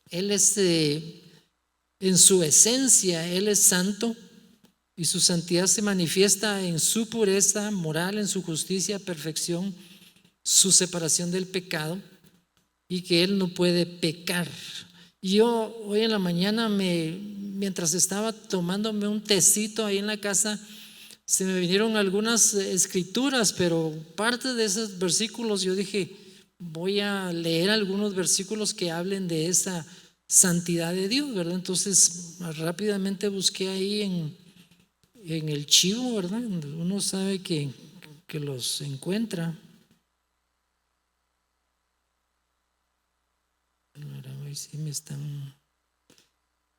Él es, en su esencia, Él es santo y su santidad se manifiesta en su pureza moral, en su justicia, perfección, su separación del pecado y que Él no puede pecar. Yo hoy en la mañana, mientras estaba tomándome un tecito ahí en la casa, se me vinieron algunas escrituras, pero parte de esos versículos yo dije, voy a leer algunos versículos que hablen de esa santidad de Dios, ¿verdad? Entonces rápidamente busqué ahí en el Chivo, ¿verdad? Uno sabe que los encuentra. A ver si me están...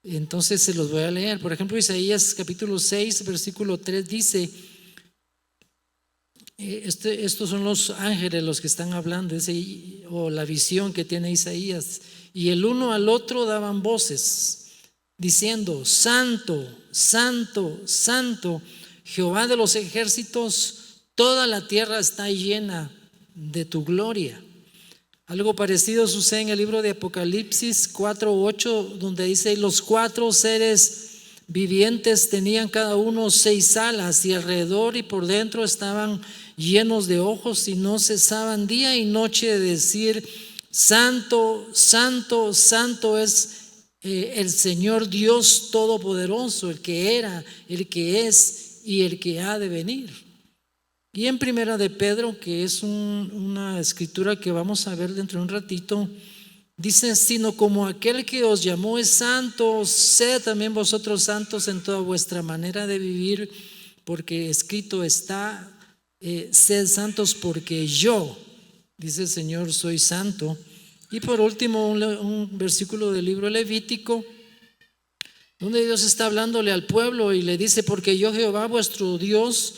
Entonces se los voy a leer. Por ejemplo, Isaías capítulo 6, versículo 3 dice, estos son los ángeles los que están hablando, o la visión que tiene Isaías. Y el uno al otro daban voces, diciendo, Santo, Santo, Santo, Jehová de los ejércitos, toda la tierra está llena de tu gloria. Algo parecido sucede en el libro de Apocalipsis 4:8, donde dice, los 4 seres vivientes tenían cada uno 6 alas y alrededor y por dentro estaban llenos de ojos y no cesaban día y noche de decir, Santo, Santo, Santo es el Señor Dios Todopoderoso, el que era, el que es y el que ha de venir. Y en Primera de Pedro, que es una escritura que vamos a ver dentro de un ratito, dice, sino como aquel que os llamó es santo, sed también vosotros santos en toda vuestra manera de vivir, porque escrito está, sed santos porque yo, dice el Señor, soy santo. Y por último, un versículo del libro Levítico, donde Dios está hablándole al pueblo y le dice, porque yo Jehová vuestro Dios,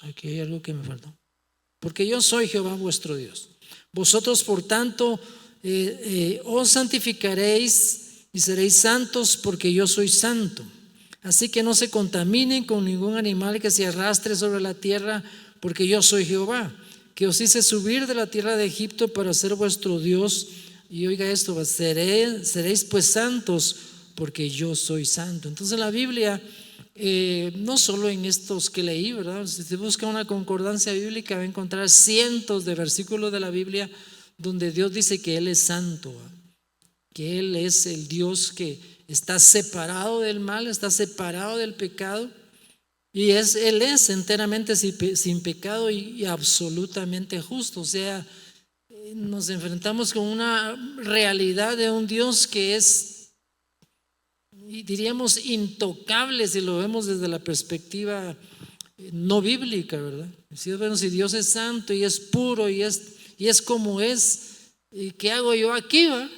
aquí hay algo que me faltó, porque yo soy Jehová vuestro Dios. Vosotros por tanto os santificaréis y seréis santos porque yo soy santo. Así que no se contaminen con ningún animal que se arrastre sobre la tierra, porque yo soy Jehová, que os hice subir de la tierra de Egipto para ser vuestro Dios. Y oiga esto, seréis pues santos porque yo soy santo. Entonces la Biblia, no solo en estos que leí, ¿verdad? Si usted busca una concordancia bíblica va a encontrar cientos de versículos de la Biblia donde Dios dice que Él es santo, que Él es el Dios que está separado del mal, está separado del pecado, y Él es enteramente sin pecado y absolutamente justo. O sea, nos enfrentamos con una realidad de un Dios que es, y diríamos, intocable si lo vemos desde la perspectiva no bíblica, ¿verdad? Bueno, si Dios es santo y es puro y es como es, ¿y qué hago yo aquí, va?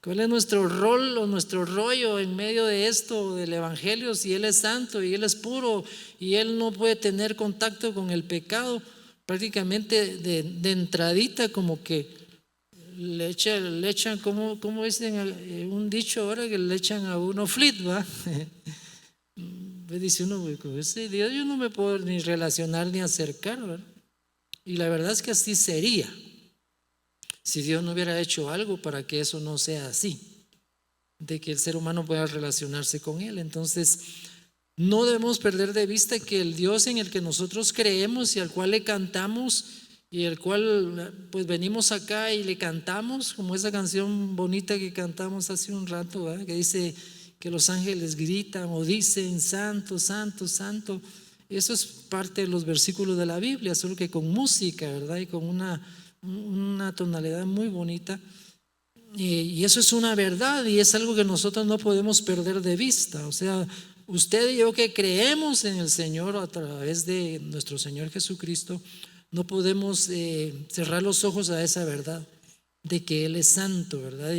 ¿Cuál es nuestro rol o nuestro rollo en medio de esto, del evangelio? Si Él es santo y Él es puro y Él no puede tener contacto con el pecado, prácticamente de entradita, como que le echan, como dicen un dicho ahora, que le echan a uno flit, ¿va? Dice uno, con ese Dios yo no me puedo ni relacionar ni acercar, ¿verdad? Y la verdad es que así sería, si Dios no hubiera hecho algo para que eso no sea así, de que el ser humano pueda relacionarse con Él. Entonces, no debemos perder de vista que el Dios en el que nosotros creemos y al cual le cantamos y el cual pues venimos acá y le cantamos, como esa canción bonita que cantamos hace un rato, ¿verdad? Que dice que los ángeles gritan o dicen santo, santo, santo. Eso es parte de los versículos de la Biblia, solo que con música, ¿verdad? Y con una tonalidad muy bonita. Y eso es una verdad y es algo que nosotros no podemos perder de vista. O sea, usted y yo que creemos en el Señor a través de nuestro Señor Jesucristo, no podemos cerrar los ojos a esa verdad de que Él es santo, ¿verdad?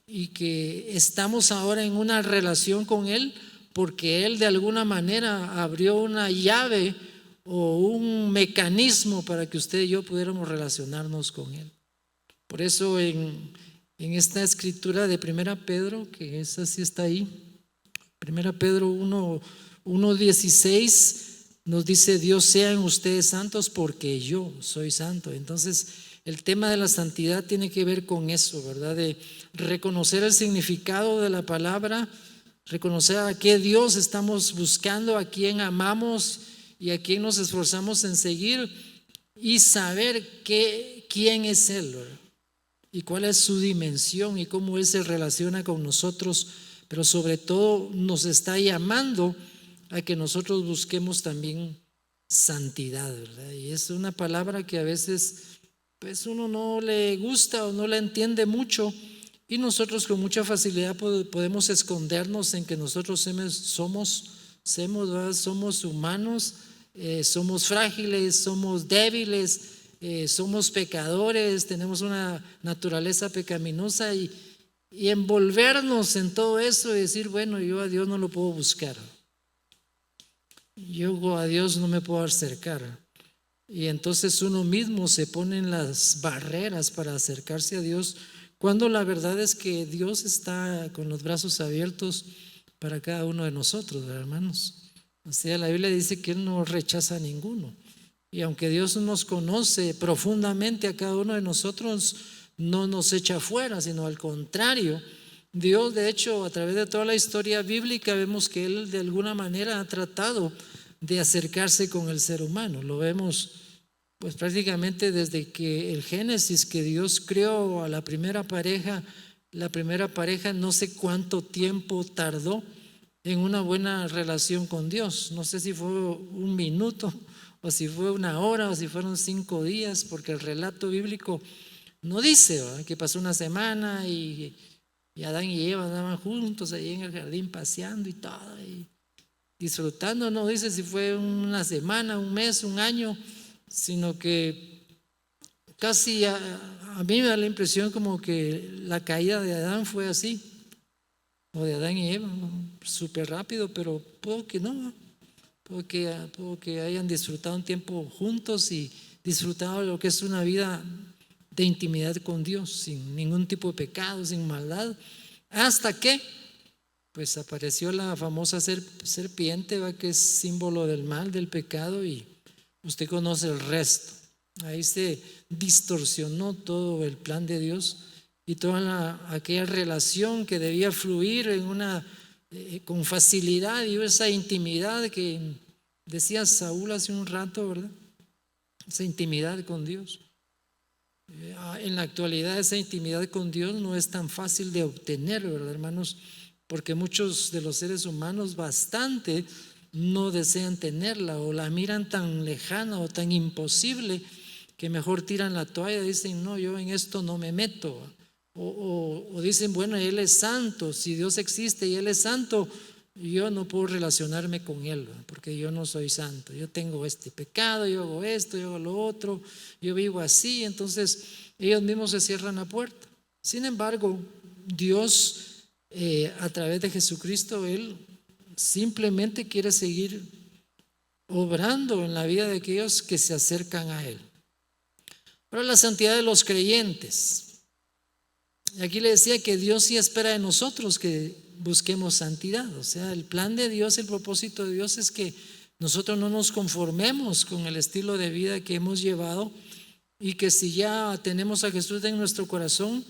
Y que estamos ahora en una relación con Él porque Él de alguna manera abrió una llave o un mecanismo para que usted y yo pudiéramos relacionarnos con Él. Por eso en esta escritura de Primera Pedro, que esa sí está ahí, Primera Pedro 1:16, nos dice Dios: sean ustedes santos porque yo soy santo. Entonces el tema de la santidad tiene que ver con eso, ¿verdad? De reconocer el significado de la palabra, reconocer a qué Dios estamos buscando, a quién amamos y a quién nos esforzamos en seguir, y saber quién es Él, ¿verdad? Y cuál es su dimensión y cómo Él se relaciona con nosotros, pero sobre todo nos está llamando a que nosotros busquemos también santidad, ¿verdad? Y es una palabra que a veces pues uno no le gusta o no la entiende mucho, y nosotros con mucha facilidad podemos escondernos en que nosotros somos humanos, somos frágiles, somos débiles, somos pecadores, tenemos una naturaleza pecaminosa, y envolvernos en todo eso y decir: bueno, yo a Dios no lo puedo buscar, yo a Dios no me puedo acercar. Y entonces uno mismo se pone en las barreras para acercarse a Dios, cuando la verdad es que Dios está con los brazos abiertos para cada uno de nosotros, hermanos. O sea, la Biblia dice que Él no rechaza a ninguno. Y aunque Dios nos conoce profundamente a cada uno de nosotros, no nos echa fuera, sino al contrario. Dios, de hecho, a través de toda la historia bíblica vemos que Él de alguna manera ha tratado de acercarse con el ser humano. Lo vemos pues prácticamente desde que el Génesis, que Dios creó a la primera pareja no sé cuánto tiempo tardó en una buena relación con Dios. No sé si fue un minuto o si fue una hora o si fueron 5 días, porque el relato bíblico no dice, ¿verdad?, que pasó una semana y Adán y Eva andaban juntos ahí en el jardín paseando y todo, y disfrutando. No dice si fue una semana, un mes, un año, sino que casi a mí me da la impresión como que la caída de Adán fue así, o de Adán y Eva, súper rápido, pero puedo que no, puedo que hayan disfrutado un tiempo juntos y disfrutado de lo que es una vida de intimidad con Dios, sin ningún tipo de pecado, sin maldad, hasta que pues apareció la famosa serpiente, ¿va?, que es símbolo del mal, del pecado, y usted conoce el resto. Ahí se distorsionó todo el plan de Dios, y toda aquella relación que debía fluir con facilidad, y esa intimidad que decía Saúl hace un rato, ¿verdad? Esa intimidad con Dios. En la actualidad esa intimidad con Dios no es tan fácil de obtener, ¿verdad, hermanos? Porque muchos de los seres humanos bastante no desean tenerla, o la miran tan lejana o tan imposible que mejor tiran la toalla y dicen: no, yo en esto no me meto. O dicen: bueno, Él es santo, si Dios existe y Él es santo, yo no puedo relacionarme con Él, porque yo no soy santo, yo tengo este pecado, yo hago esto, yo hago lo otro, yo vivo así. Entonces ellos mismos se cierran la puerta. Sin embargo, Dios, a través de Jesucristo, Él simplemente quiere seguir obrando en la vida de aquellos que se acercan a Él. Ahora, la santidad de los creyentes. Aquí le decía que Dios sí espera de nosotros que busquemos santidad. O sea, el plan de Dios, el propósito de Dios es que nosotros no nos conformemos con el estilo de vida que hemos llevado, y que si ya tenemos a Jesús en nuestro corazón,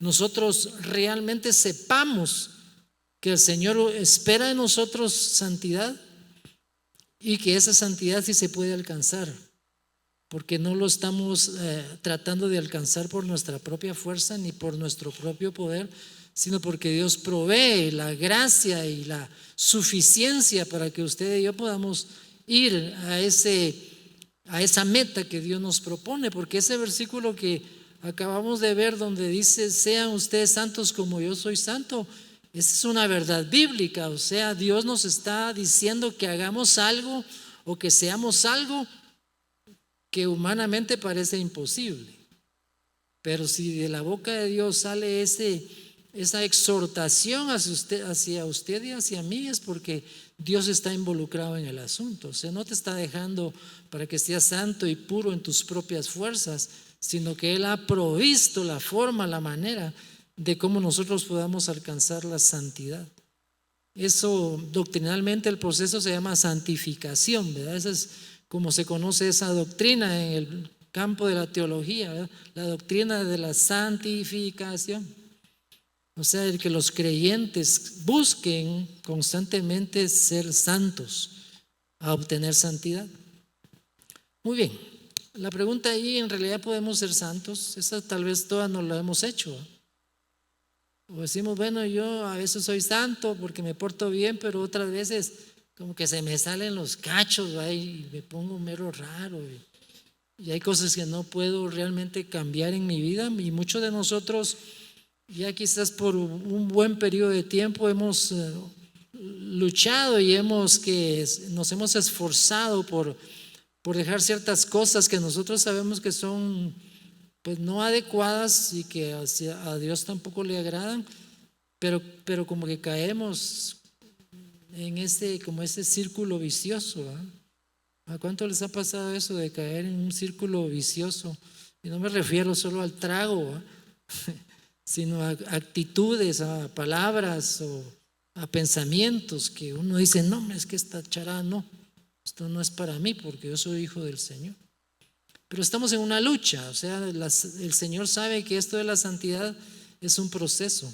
nosotros realmente sepamos que el Señor espera de nosotros santidad, y que esa santidad sí se puede alcanzar, porque no lo estamos tratando de alcanzar por nuestra propia fuerza ni por nuestro propio poder, sino porque Dios provee la gracia y la suficiencia para que usted y yo podamos ir a esa meta que Dios nos propone. Porque ese versículo que acabamos de ver, donde dice: sean ustedes santos como yo soy santo, esa es una verdad bíblica. O sea, Dios nos está diciendo que hagamos algo o que seamos algo que humanamente parece imposible, pero si de la boca de Dios sale esa exhortación hacia usted y hacia mí, es porque Dios está involucrado en el asunto. O sea, no te está dejando para que seas santo y puro en tus propias fuerzas, sino que Él ha provisto la forma, la manera de cómo nosotros podamos alcanzar la santidad. Eso doctrinalmente el proceso se llama santificación, ¿verdad? Esa es como se conoce esa doctrina en el campo de la teología, ¿verdad? La doctrina de la santificación. O sea, el que los creyentes busquen constantemente ser santos, a obtener santidad. Muy bien, la pregunta ahí, ¿en realidad podemos ser santos? Esa tal vez todas nos lo hemos hecho, ¿eh? O decimos, bueno, yo a veces soy santo porque me porto bien, pero otras veces como que se me salen los cachos, ¿verdad? Y me pongo mero raro. Y hay cosas que no puedo realmente cambiar en mi vida. Y muchos de nosotros ya quizás por un buen periodo de tiempo hemos luchado y nos hemos esforzado por dejar ciertas cosas que nosotros sabemos que son pues no adecuadas y que a Dios tampoco le agradan, pero como que caemos en como ese círculo vicioso, ¿eh? ¿A cuánto les ha pasado eso de caer en un círculo vicioso? Y no me refiero solo al trago, ¿eh? Sino a actitudes, a palabras o a pensamientos que uno dice, no, es que esta charada no, esto no es para mí porque yo soy hijo del Señor. Pero estamos en una lucha, o sea, el Señor sabe que esto de la santidad es un proceso.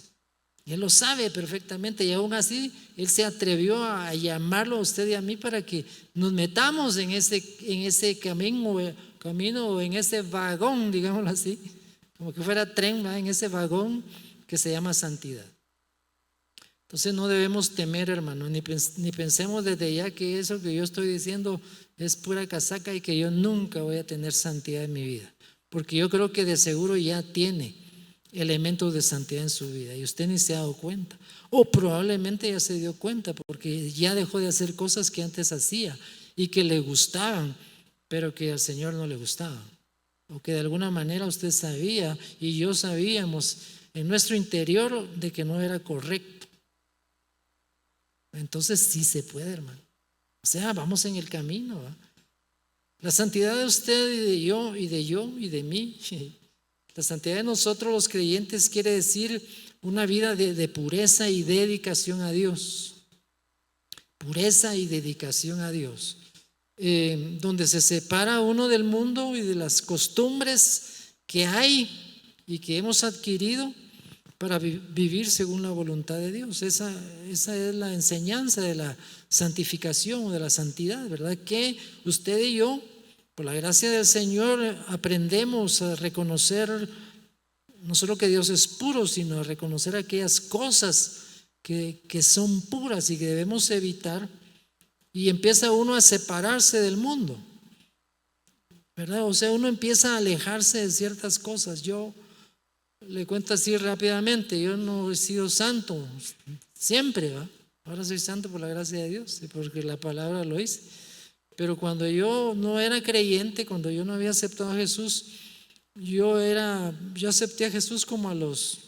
Él lo sabe perfectamente y aún así Él se atrevió a llamarlo a usted y a mí para que nos metamos en ese camino o en ese vagón, digámoslo así, como que fuera tren, ¿va? En ese vagón que se llama santidad. Entonces no debemos temer, hermano, ni pensemos desde ya que eso que yo estoy diciendo es pura casaca y que yo nunca voy a tener santidad en mi vida, porque yo creo que de seguro ya tiene elementos de santidad en su vida y usted ni se ha dado cuenta, o probablemente ya se dio cuenta porque ya dejó de hacer cosas que antes hacía y que le gustaban, pero que al Señor no le gustaban, o que de alguna manera usted sabía y yo sabíamos en nuestro interior de que no era correcto. Entonces sí se puede, hermano. O sea, vamos en el camino, ¿va? La santidad de usted y de yo y de yo y de mí, la santidad de nosotros los creyentes quiere decir una vida de pureza y dedicación a Dios. Pureza y dedicación a Dios. Donde se separa uno del mundo y de las costumbres que hay y que hemos adquirido para vivir según la voluntad de Dios. Esa es la enseñanza de la santificación o de la santidad, ¿verdad? Que usted y yo, por la gracia del Señor, aprendemos a reconocer no solo que Dios es puro, sino a reconocer aquellas cosas que son puras y que debemos evitar, y empieza uno a separarse del mundo, ¿verdad? O sea, uno empieza a alejarse de ciertas cosas. Yo le cuento así rápidamente, yo no he sido santo siempre, ¿va? Ahora soy santo por la gracia de Dios y porque la palabra lo dice. Pero cuando yo no era creyente, cuando yo no había aceptado a Jesús, yo acepté a Jesús como a los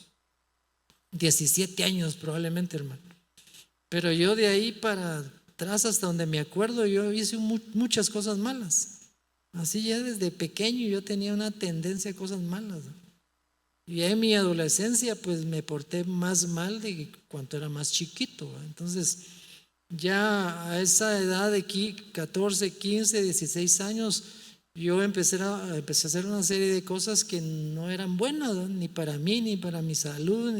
17 años probablemente, hermano. Pero yo de ahí para atrás hasta donde me acuerdo, yo hice muchas cosas malas. Así ya desde pequeño yo tenía una tendencia a cosas malas, ¿no? Y en mi adolescencia pues me porté más mal de cuando era más chiquito, ¿va? Entonces ya a esa edad de aquí, 14, 15, 16 años, yo empecé a hacer una serie de cosas que no eran buenas, ¿no? Ni para mí, ni para mi salud,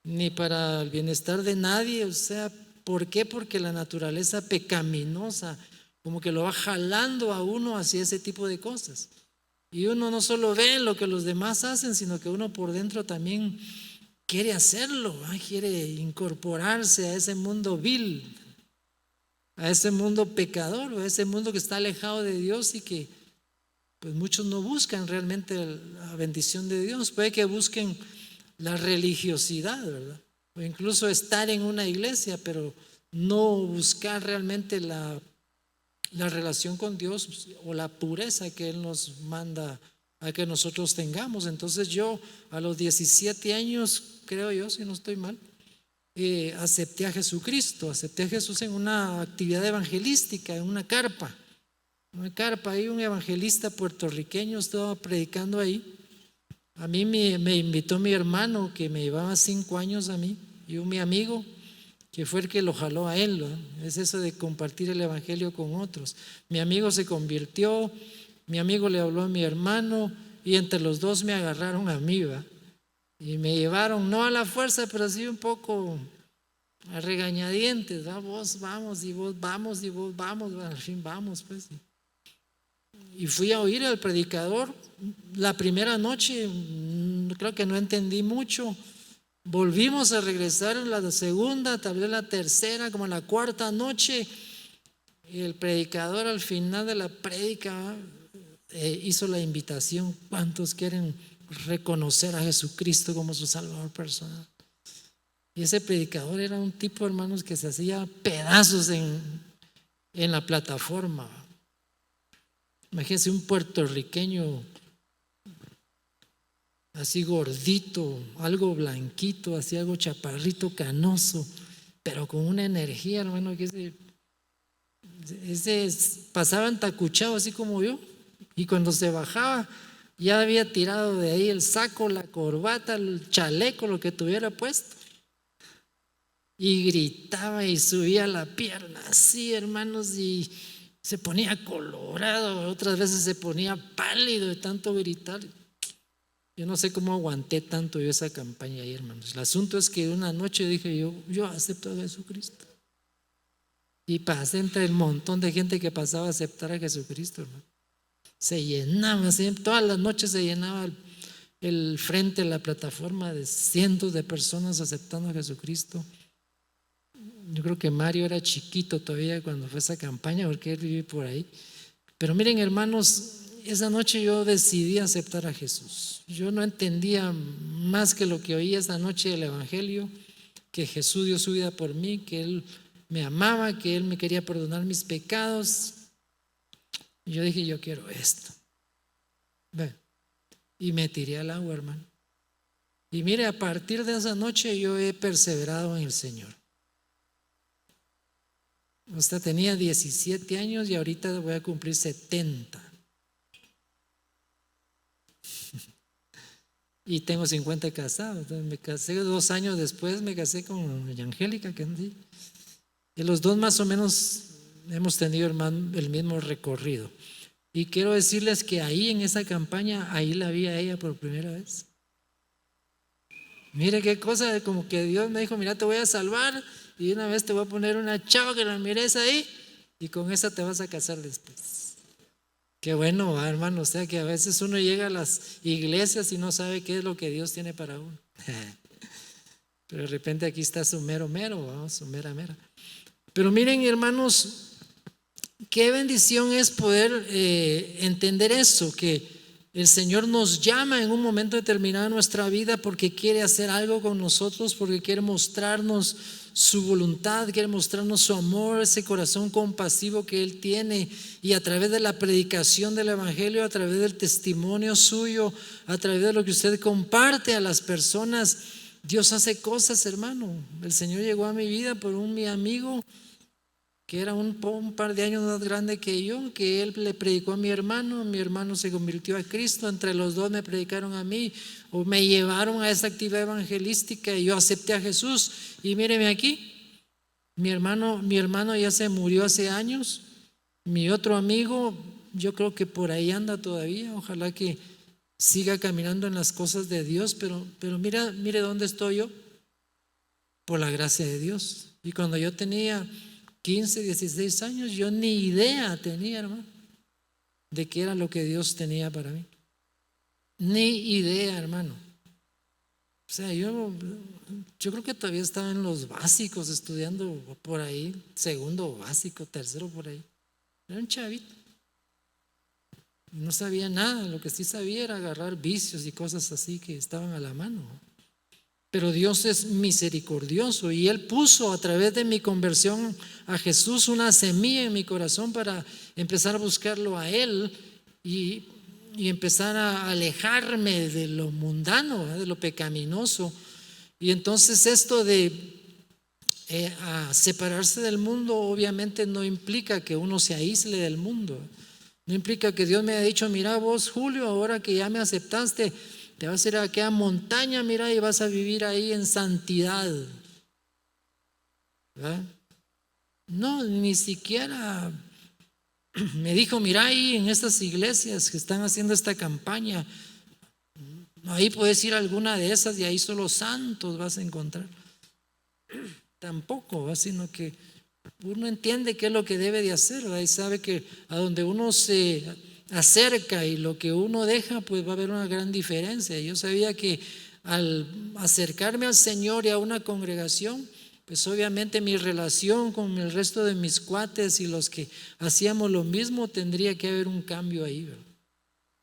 ni para el bienestar de nadie. O sea, ¿por qué? Porque la naturaleza pecaminosa como que lo va jalando a uno hacia ese tipo de cosas. Y uno no solo ve lo que los demás hacen, sino que uno por dentro también quiere hacerlo, ¿eh? Quiere incorporarse a ese mundo vil, a ese mundo pecador, a ese mundo que está alejado de Dios y que pues muchos no buscan realmente la bendición de Dios. Puede que busquen la religiosidad, ¿verdad? O incluso estar en una iglesia, pero no buscar realmente la relación con Dios o la pureza que Él nos manda a que nosotros tengamos. Entonces yo a los 17 años, creo yo, si no estoy mal, acepté a Jesucristo, acepté a Jesús en una actividad evangelística, en una carpa, ahí un evangelista puertorriqueño estaba predicando ahí. A mí me invitó mi hermano que me llevaba 5 años a mí y mi amigo, que fue el que lo jaló a él, ¿no? Es eso de compartir el evangelio con otros. Mi amigo se convirtió, mi amigo le habló a mi hermano y entre los dos me agarraron a mí, ¿va? Y me llevaron, no a la fuerza, pero sí un poco a regañadientes, ¿va? Vos vamos y vos vamos y vos vamos, ¿va? Al fin vamos, pues. Y fui a oír al predicador. La primera noche creo que no entendí mucho. Volvimos a regresar en la segunda, tal vez la tercera, como la cuarta noche. Y el predicador al final de la prédica hizo la invitación: ¿cuántos quieren reconocer a Jesucristo como su Salvador personal? Y ese predicador era un tipo, hermanos, que se hacía pedazos en la plataforma. Imagínense un puertorriqueño así gordito, algo blanquito, así algo chaparrito, canoso, pero con una energía, hermano, que ese pasaba entacuchado así como yo, y cuando se bajaba ya había tirado de ahí el saco, la corbata, el chaleco, lo que tuviera puesto, y gritaba y subía la pierna así, hermanos, y se ponía colorado, otras veces se ponía pálido de tanto gritar. Yo no sé cómo aguanté tanto yo esa campaña ahí, hermanos. El asunto es que una noche dije yo acepto a Jesucristo. Y pasé entre el montón de gente que pasaba a aceptar a Jesucristo, hermano. Se llenaba, todas las noches se llenaba el frente de la plataforma de cientos de personas aceptando a Jesucristo. Yo creo que Mario era chiquito todavía cuando fue esa campaña, porque él vive por ahí. Pero miren, hermanos, esa noche yo decidí aceptar a Jesús. Yo no entendía más que lo que oí esa noche del evangelio, que Jesús dio su vida por mí, que Él me amaba, que Él me quería perdonar mis pecados. Y yo dije, yo quiero esto. Y me tiré al agua, hermano. Y mire, a partir de esa noche yo he perseverado en el Señor. Hasta tenía 17 años y ahorita voy a cumplir 70. Y tengo 50 casados. Entonces me casé 2 años después, me casé con doña Angélica, y los dos más o menos hemos tenido el mismo recorrido. Y quiero decirles que ahí en esa campaña, ahí la vi a ella por primera vez. Mire qué cosa, como que Dios me dijo, mira, te voy a salvar y una vez te voy a poner una chava que la mires ahí y con esa te vas a casar después. Qué bueno, hermano, o sea que a veces uno llega a las iglesias y no sabe qué es lo que Dios tiene para uno. Pero de repente aquí está su mero, su mera. Pero miren, hermanos, qué bendición es poder entender eso, que el Señor nos llama en un momento determinado de nuestra vida porque quiere hacer algo con nosotros, porque quiere mostrarnos su voluntad, quiere mostrarnos su amor, ese corazón compasivo que Él tiene. Y a través de la predicación del evangelio, a través del testimonio suyo, a través de lo que usted comparte a las personas, Dios hace cosas, hermano. El Señor llegó a mi vida por mi amigo que era un par de años más grande que yo, que él le predicó a mi hermano se convirtió a Cristo, entre los dos me predicaron a mí, o me llevaron a esa actividad evangelística y yo acepté a Jesús. Y míreme aquí, mi hermano ya se murió hace años, mi otro amigo, yo creo que por ahí anda todavía, ojalá que siga caminando en las cosas de Dios, pero mire dónde estoy yo, por la gracia de Dios. Y cuando yo tenía 15, 16 años, yo ni idea tenía, hermano, de qué era lo que Dios tenía para mí. Ni idea, hermano. O sea, yo creo que todavía estaba en los básicos estudiando por ahí, segundo básico, tercero por ahí. Era un chavito. No sabía nada, lo que sí sabía era agarrar vicios y cosas así que estaban a la mano. Pero Dios es misericordioso y Él puso a través de mi conversión a Jesús una semilla en mi corazón para empezar a buscarlo a Él y empezar a alejarme de lo mundano, de lo pecaminoso. Y entonces esto de a separarse del mundo obviamente no implica que uno se aísle del mundo. No implica que Dios me haya dicho, mira vos, Julio, ahora que ya me aceptaste, te vas a ir a aquella montaña, mira, y vas a vivir ahí en santidad. ¿verdad? No, ni siquiera me dijo, mira ahí en estas iglesias que están haciendo esta campaña, ahí puedes ir a alguna de esas y ahí solo santos vas a encontrar. Tampoco, ¿verdad? Sino que uno entiende qué es lo que debe de hacer, ¿verdad? Y sabe que a donde uno se acerca y lo que uno deja, pues va a haber una gran diferencia. Yo sabía que al acercarme al Señor y a una congregación, pues obviamente mi relación con el resto de mis cuates y los que hacíamos lo mismo, tendría que haber un cambio ahí, ¿verdad?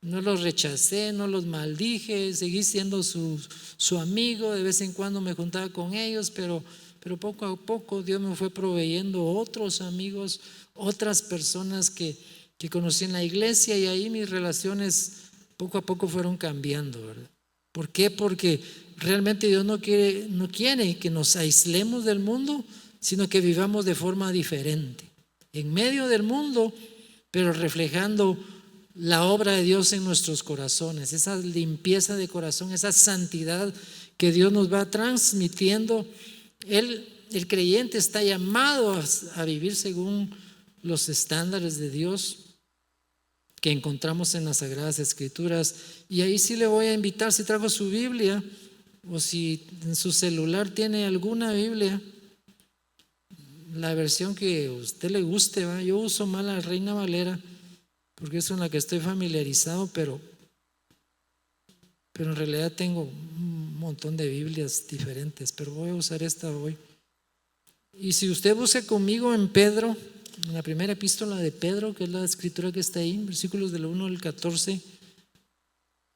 No los rechacé, no los maldije, seguí siendo su amigo, de vez en cuando me juntaba con ellos, pero poco a poco Dios me fue proveyendo otros amigos, otras personas que conocí en la iglesia, y ahí mis relaciones poco a poco fueron cambiando, ¿verdad? ¿Por qué? Porque realmente Dios no quiere que nos aislemos del mundo, sino que vivamos de forma diferente, en medio del mundo, pero reflejando la obra de Dios en nuestros corazones, esa limpieza de corazón, esa santidad que Dios nos va transmitiendo. El creyente está llamado a vivir según los estándares de Dios que encontramos en las Sagradas Escrituras. Y ahí sí le voy a invitar, si trajo su Biblia o si en su celular tiene alguna Biblia, la versión que a usted le guste, ¿va? Yo uso más la Reina Valera porque es con la que estoy familiarizado, pero en realidad tengo un montón de Biblias diferentes, pero voy a usar esta hoy. Y si usted busca conmigo en Pedro, en la primera epístola de Pedro, que es la escritura que está ahí, versículos del 1 al 14,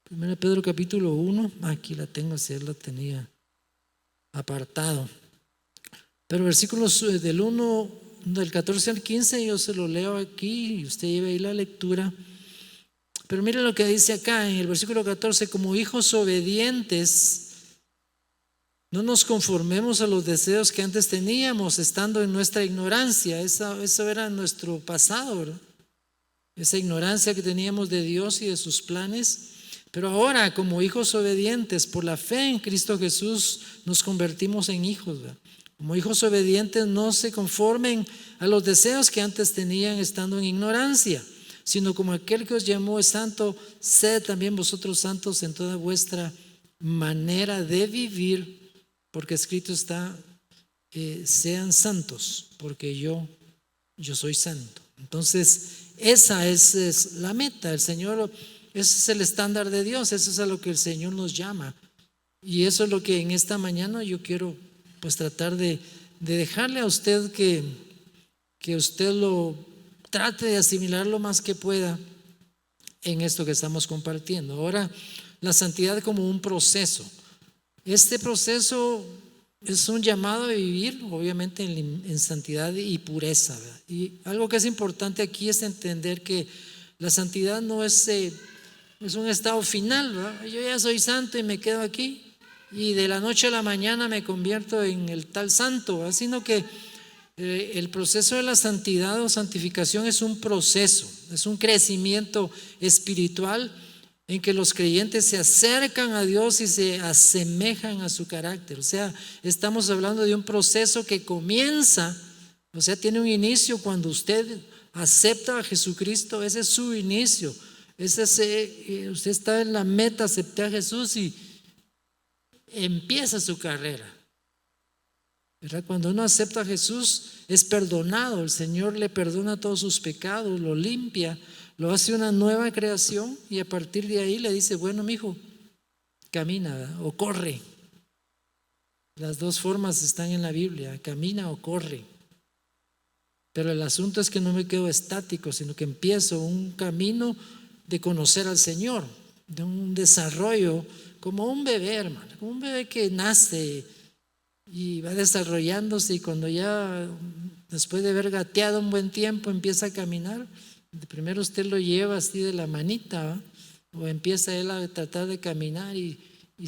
primera Pedro capítulo 1, aquí la tengo, si él la tenía apartado, pero versículos del 1, del 14 al 15, yo se lo leo aquí y usted lleva ahí la lectura. Pero mire lo que dice acá en el versículo 14: como hijos obedientes, no nos conformemos a los deseos que antes teníamos, estando en nuestra ignorancia. Eso era nuestro pasado, ¿verdad? Esa ignorancia que teníamos de Dios y de sus planes. Pero ahora, como hijos obedientes, por la fe en Cristo Jesús, nos convertimos en hijos, ¿verdad? Como hijos obedientes, no se conformen a los deseos que antes tenían estando en ignorancia, sino como aquel que os llamó es santo, sed también vosotros santos en toda vuestra manera de vivir, porque escrito está, sean santos, porque yo soy santo. Entonces, esa es la meta. El Señor, ese es el estándar de Dios, eso es a lo que el Señor nos llama. Y eso es lo que en esta mañana yo quiero pues tratar de dejarle a usted, que usted lo trate de asimilar lo más que pueda en esto que estamos compartiendo. Ahora, la santidad como un proceso. Este proceso es un llamado a vivir, obviamente, en santidad y pureza, ¿verdad? Y algo que es importante aquí es entender que la santidad no es un estado final, ¿verdad? Yo ya soy santo y me quedo aquí, y de la noche a la mañana me convierto en el tal santo, ¿verdad? Sino que el proceso de la santidad o santificación es un proceso, es un crecimiento espiritual en que los creyentes se acercan a Dios y se asemejan a su carácter. O sea, estamos hablando de un proceso que comienza, o sea, tiene un inicio cuando usted acepta a Jesucristo. Ese es su inicio. Usted está en la meta, acepté a Jesús y empieza su carrera, ¿verdad? Cuando uno acepta a Jesús es perdonado, el Señor le perdona todos sus pecados, lo limpia, lo hace una nueva creación, y a partir de ahí le dice, bueno, mijo, camina, ¿verdad? O corre. Las dos formas están en la Biblia, camina o corre. Pero el asunto es que no me quedo estático, sino que empiezo un camino de conocer al Señor, de un desarrollo como un bebé, hermano, como un bebé que nace y va desarrollándose, y cuando ya después de haber gateado un buen tiempo empieza a caminar, primero usted lo lleva así de la manita, ¿va? O empieza él a tratar de caminar, y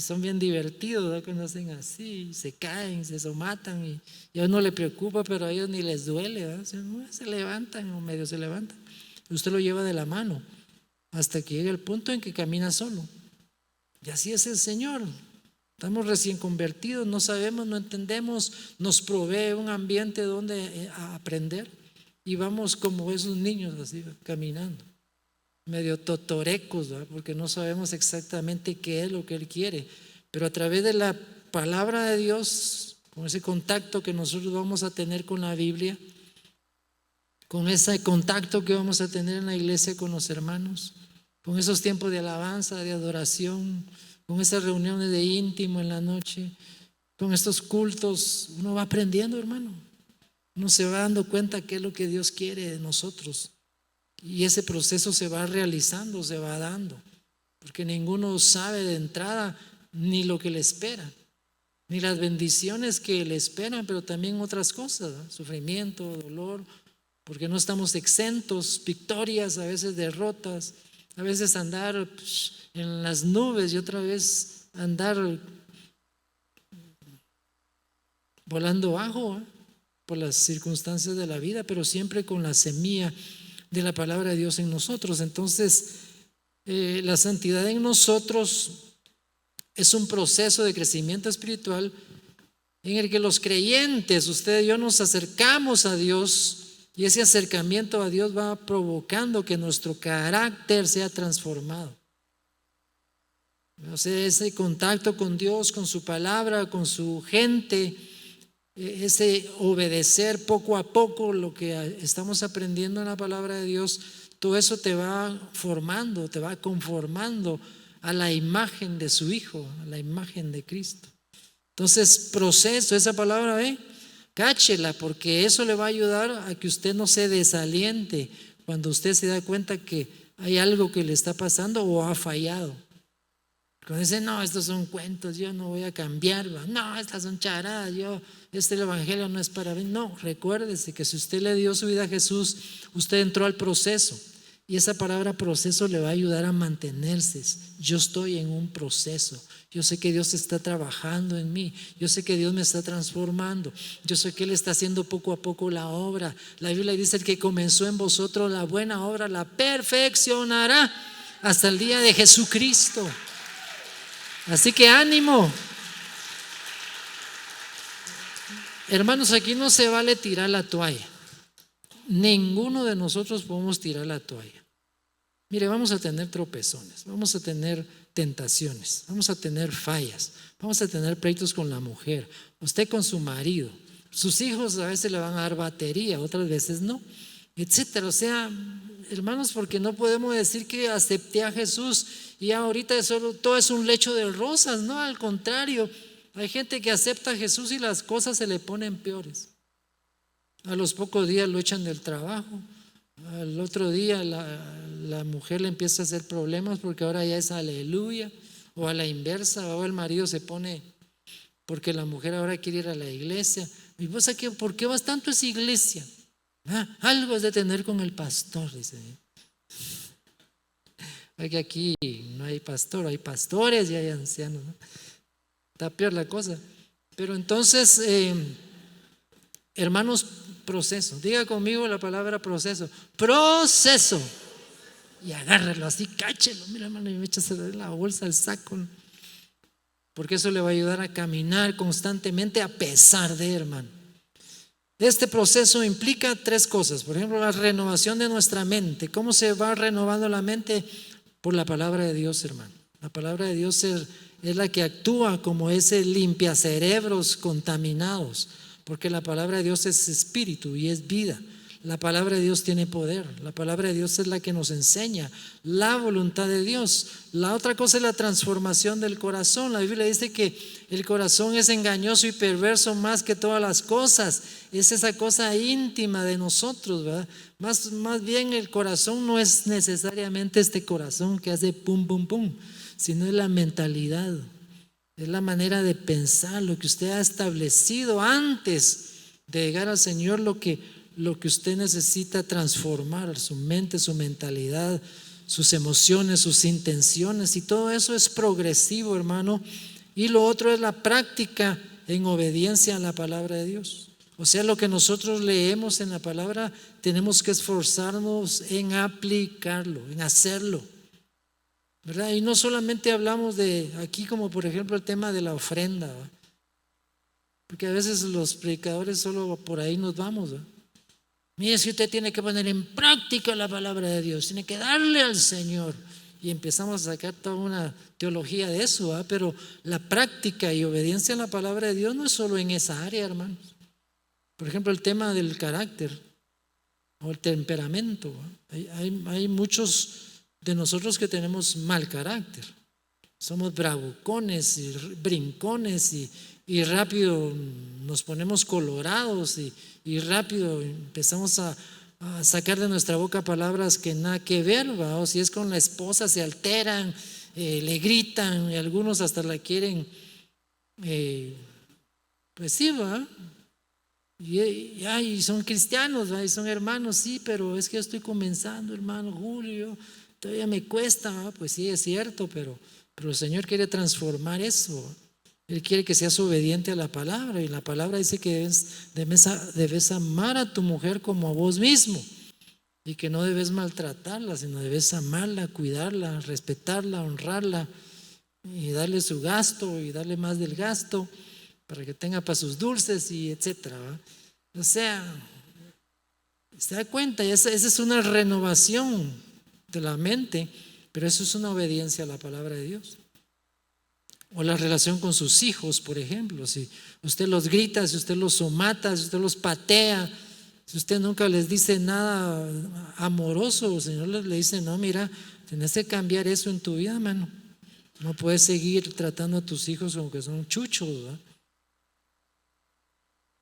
son bien divertidos, ¿verdad? Cuando hacen así, se caen, se somatan, y a uno le preocupa, pero a ellos ni les duele, ¿verdad? Se levantan o medio se levantan. Usted lo lleva de la mano hasta que llega el punto en que camina solo. Y así es el Señor. Estamos recién convertidos, no sabemos, no entendemos, nos provee un ambiente donde aprender y vamos como esos niños así caminando, medio totorecos, ¿verdad? Porque no sabemos exactamente qué es lo que Él quiere, pero a través de la palabra de Dios, con ese contacto que nosotros vamos a tener con la Biblia, con ese contacto que vamos a tener en la iglesia con los hermanos, con esos tiempos de alabanza, de adoración, con esas reuniones de íntimo en la noche, con estos cultos, uno va aprendiendo, hermano. Uno se va dando cuenta qué es lo que Dios quiere de nosotros. Y ese proceso se va realizando, se va dando. Porque ninguno sabe de entrada ni lo que le espera, ni las bendiciones que le esperan, pero también otras cosas, ¿no? Sufrimiento, dolor, porque no estamos exentos, victorias, a veces derrotas, a veces andar en las nubes y otra vez andar volando bajo, ¿eh? Por las circunstancias de la vida, pero siempre con la semilla de la palabra de Dios en nosotros. Entonces, la santidad en nosotros es un proceso de crecimiento espiritual en el que los creyentes, usted y yo, nos acercamos a Dios, y ese acercamiento a Dios va provocando que nuestro carácter sea transformado. O sea, ese contacto con Dios, con su palabra, con su gente, ese obedecer poco a poco lo que estamos aprendiendo en la palabra de Dios, todo eso te va formando, te va conformando a la imagen de su Hijo, a la imagen de Cristo. Entonces, proceso, esa palabra, cáchela, porque eso le va a ayudar a que usted no se desaliente cuando usted se da cuenta que hay algo que le está pasando o ha fallado. Cuando dice, no, estos son cuentos, yo no voy a cambiar, no, estas son charadas, el evangelio no es para mí. No, recuérdese que si usted le dio su vida a Jesús, usted entró al proceso, y esa palabra proceso le va a ayudar a mantenerse. Yo estoy en un proceso, yo sé que Dios está trabajando en mí, yo sé que Dios me está transformando, yo sé que Él está haciendo poco a poco la obra. La Biblia dice: el que comenzó en vosotros la buena obra la perfeccionará hasta el día de Jesucristo. Así que ánimo, hermanos. Aquí no se vale tirar la toalla. Ninguno de nosotros podemos tirar la toalla. Mire, vamos a tener tropezones, vamos a tener tentaciones, vamos a tener fallas, vamos a tener pleitos con la mujer, usted con su marido, sus hijos a veces le van a dar batería, otras veces no, etcétera. O sea, hermanos, porque no podemos decir que acepté a Jesús y ahorita todo es un lecho de rosas. No, al contrario, hay gente que acepta a Jesús y las cosas se le ponen peores. A los pocos días lo echan del trabajo, al otro día la mujer le empieza a hacer problemas porque ahora ya es aleluya, o a la inversa, o el marido se pone porque la mujer ahora quiere ir a la iglesia. Mi esposa, ¿por qué vas tanto a esa iglesia? Algo es de tener con el pastor, dice. Oiga, aquí no hay pastor, hay pastores y hay ancianos, ¿no? Está peor la cosa. Pero entonces, hermanos, proceso. Diga conmigo la palabra proceso. Proceso. Y agárralo así, cáchelo. Mira, hermano, y me echas en la bolsa, el saco, ¿no? Porque eso le va a ayudar a caminar constantemente a pesar de, hermano. Este proceso implica tres cosas. Por ejemplo, la renovación de nuestra mente. ¿Cómo se va renovando la mente? Por la palabra de Dios, hermano. La palabra de Dios es la que actúa como ese limpia cerebros contaminados, porque la palabra de Dios es espíritu y es vida. La palabra de Dios tiene poder. La palabra de Dios es la que nos enseña la voluntad de Dios. La otra cosa es la transformación del corazón. La Biblia dice que el corazón es engañoso y perverso más que todas las cosas. Es esa cosa íntima de nosotros, ¿verdad? Más bien el corazón no es necesariamente este corazón que hace pum, pum, pum, sino es la mentalidad, es la manera de pensar, lo que usted ha establecido antes de llegar al Señor, lo que usted necesita transformar, su mente, su mentalidad, sus emociones, sus intenciones, y todo eso es progresivo, hermano. Y lo otro es la práctica en obediencia a la palabra de Dios. O sea, lo que nosotros leemos en la palabra, tenemos que esforzarnos en aplicarlo, en hacerlo. ¿verdad? Y no solamente hablamos de aquí, como por ejemplo el tema de la ofrenda, ¿verdad? Porque a veces los predicadores solo por ahí nos vamos, ¿verdad? Mire, si usted tiene que poner en práctica la palabra de Dios, tiene que darle al Señor. Y empezamos a sacar toda una teología de eso, ¿verdad? Pero la práctica y obediencia a la palabra de Dios no es solo en esa área, hermanos. Por ejemplo, el tema del carácter o el temperamento, ¿verdad? Hay muchos de nosotros que tenemos mal carácter. Somos bravucones y brincones y rápido nos ponemos colorados y rápido empezamos a sacar de nuestra boca palabras que nada que ver, ¿va? O si es con la esposa se alteran, le gritan y algunos hasta la quieren, pues sí, ¿va? Y son cristianos, ¿va? Y son hermanos, sí, pero es que yo estoy comenzando, hermano Julio, todavía me cuesta, ¿va? Pues sí, es cierto, pero el Señor quiere transformar eso. Él quiere que seas obediente a la palabra, y la palabra dice que debes amar a tu mujer como a vos mismo, y que no debes maltratarla, sino debes amarla, cuidarla, respetarla, honrarla y darle su gasto y darle más del gasto para que tenga para sus dulces y etcétera, ¿va? O sea, se da cuenta, esa es una renovación de la mente, pero eso es una obediencia a la palabra de Dios. O la relación con sus hijos, por ejemplo, si usted los grita, si usted los somata, si usted los patea, si usted nunca les dice nada amoroso, el Señor le dice, no, mira, tienes que cambiar eso en tu vida, hermano. No puedes seguir tratando a tus hijos como que son chuchos, ¿verdad?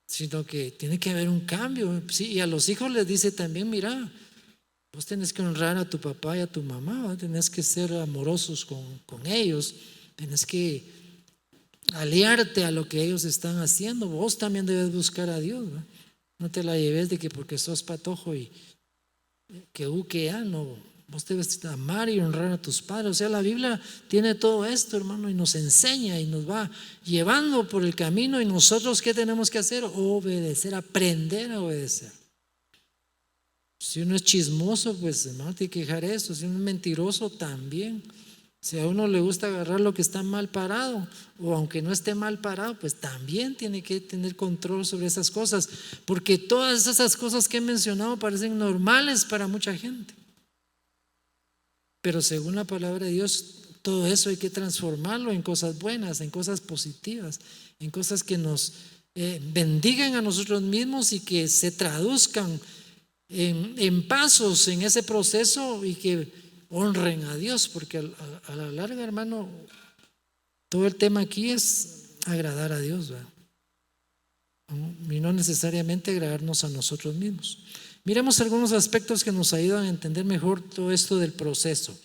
Sino que tiene que haber un cambio, ¿sí? Y a los hijos les dice también, mira, vos tenés que honrar a tu papá y a tu mamá, ¿verdad? Tenés que ser amorosos con ellos. Tienes que aliarte a lo que ellos están haciendo. Vos también debes buscar a Dios, ¿verdad? No te la lleves de que porque sos patojo y que no. Vos debes amar y honrar a tus padres. O sea, la Biblia tiene todo esto, hermano, y nos enseña y nos va llevando por el camino. Y nosotros, ¿qué tenemos que hacer? Obedecer, aprender a obedecer. Si uno es chismoso, pues hermano, tiene que dejar eso. Si uno es mentiroso, también. Si a uno le gusta agarrar lo que está mal parado, o aunque no esté mal parado, pues también tiene que tener control sobre esas cosas, porque todas esas cosas que he mencionado parecen normales para mucha gente, pero según la palabra de Dios, todo eso hay que transformarlo en cosas buenas, en cosas positivas, en cosas que nos bendigan a nosotros mismos y que se traduzcan en pasos en ese proceso y que honren a Dios, porque a la larga, hermano, todo el tema aquí es agradar a Dios, ¿verdad? Y no necesariamente agradarnos a nosotros mismos. Miremos algunos aspectos que nos ayudan a entender mejor todo esto del proceso.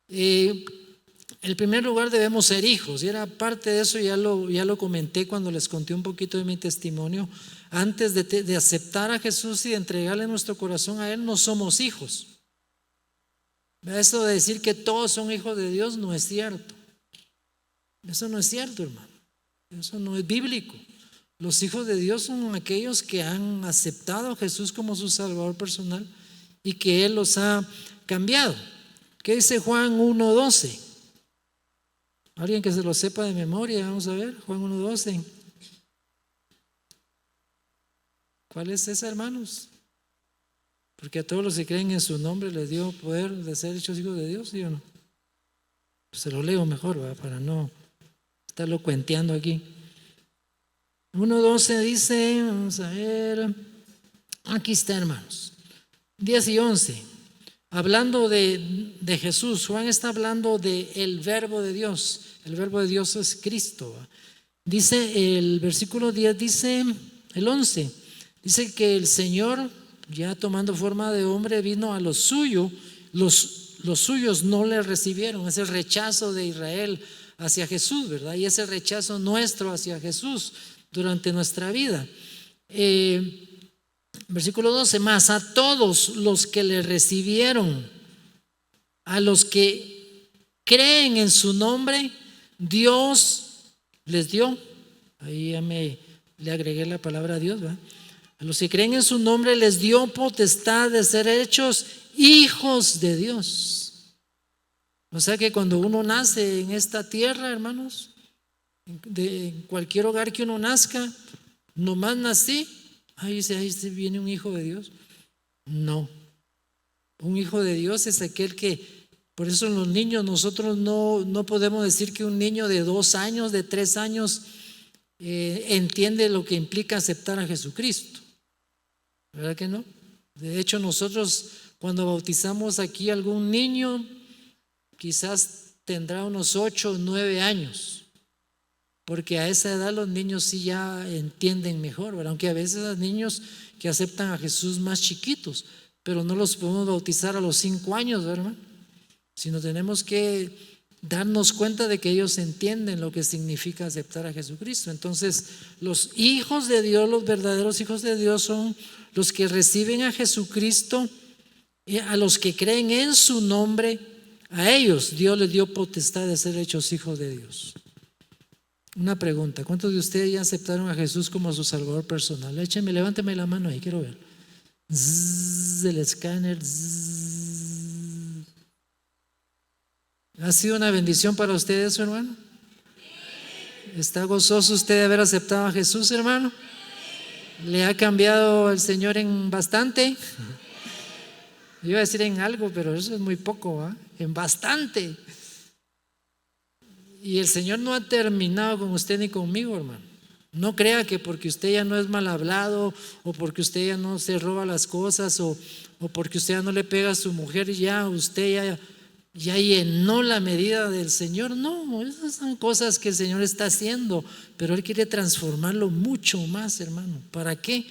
En primer lugar, debemos ser hijos, y era parte de eso, ya lo comenté cuando les conté un poquito de mi testimonio. Antes de aceptar a Jesús y de entregarle nuestro corazón a Él, no somos hijos. Eso de decir que todos son hijos de Dios no es cierto. Eso no es cierto, hermano. Eso no es bíblico. Los hijos de Dios son aquellos que han aceptado a Jesús como su Salvador personal y que Él los ha cambiado. ¿Qué dice Juan 1:12? Alguien que se lo sepa de memoria, vamos a ver, Juan 1:12. ¿Cuál es esa, hermanos? Porque a todos los que creen en su nombre les dio poder de ser hechos hijos de Dios, ¿sí o no? Pues se lo leo mejor, ¿verdad? Para no estarlo cuenteando aquí. 1:12 dice, vamos a ver, aquí está, hermanos, 10 y 11, hablando de Jesús. Juan está hablando del verbo de Dios. El verbo de Dios es Cristo, ¿verdad? Dice el versículo 10, dice el 11, dice que el Señor, ya tomando forma de hombre, vino a lo suyo, los suyos no le recibieron. Es el rechazo de Israel hacia Jesús, ¿verdad? Y es el rechazo nuestro hacia Jesús durante nuestra vida. Versículo 12, más a todos los que le recibieron, a los que creen en su nombre, Dios les dio. Ahí ya le agregué la palabra Dios, ¿verdad? A los que creen en su nombre les dio potestad de ser hechos hijos de Dios. O sea que cuando uno nace en esta tierra, hermanos, en cualquier hogar que uno nazca, nomás nací, ahí viene un hijo de Dios. No, un hijo de Dios es aquel que, por eso los niños, nosotros no podemos decir que un niño de 2 años, de 3 años, entiende lo que implica aceptar a Jesucristo. ¿Verdad que no? De hecho, nosotros cuando bautizamos aquí a algún niño, quizás tendrá unos 8 o 9 años, porque a esa edad los niños sí ya entienden mejor, ¿verdad? Aunque a veces hay niños que aceptan a Jesús más chiquitos, pero no los podemos bautizar a los 5 años, ¿verdad? Sino tenemos que darnos cuenta de que ellos entienden lo que significa aceptar a Jesucristo. Entonces, los hijos de Dios, los verdaderos hijos de Dios, son los que reciben a Jesucristo, a los que creen en su nombre. A ellos Dios les dio potestad de ser hechos hijos de Dios. Una pregunta: ¿cuántos de ustedes ya aceptaron a Jesús como su salvador personal? Levánteme la mano ahí, quiero ver. El escáner. ¿Ha sido una bendición para ustedes, su hermano? ¿Está gozoso usted de haber aceptado a Jesús, hermano? ¿Le ha cambiado el Señor en bastante? Yo iba a decir en algo, pero eso es muy poco, ¿eh? En bastante. Y el Señor no ha terminado con usted ni conmigo, hermano. No crea que porque usted ya no es mal hablado, o porque usted ya no se roba las cosas, o porque usted ya no le pega a su mujer, ya usted ya llenó la medida del Señor. No, esas son cosas que el Señor está haciendo, pero Él quiere transformarlo mucho más, hermano. ¿Para qué?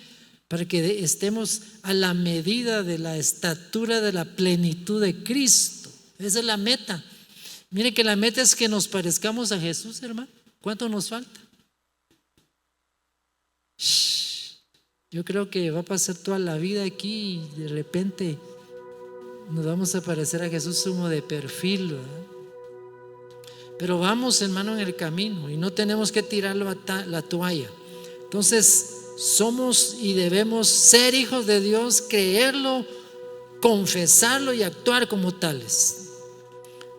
Para que estemos a la medida de la estatura de la plenitud de Cristo. Esa es la meta. Mire que la meta es que nos parezcamos a Jesús, hermano. ¿Cuánto nos falta? Yo creo que va a pasar toda la vida aquí y de repente nos vamos a parecer a Jesús como de perfil, ¿verdad? Pero vamos, hermano, en el camino y no tenemos que tirar la toalla. Entonces, somos y debemos ser hijos de Dios, creerlo, confesarlo y actuar como tales.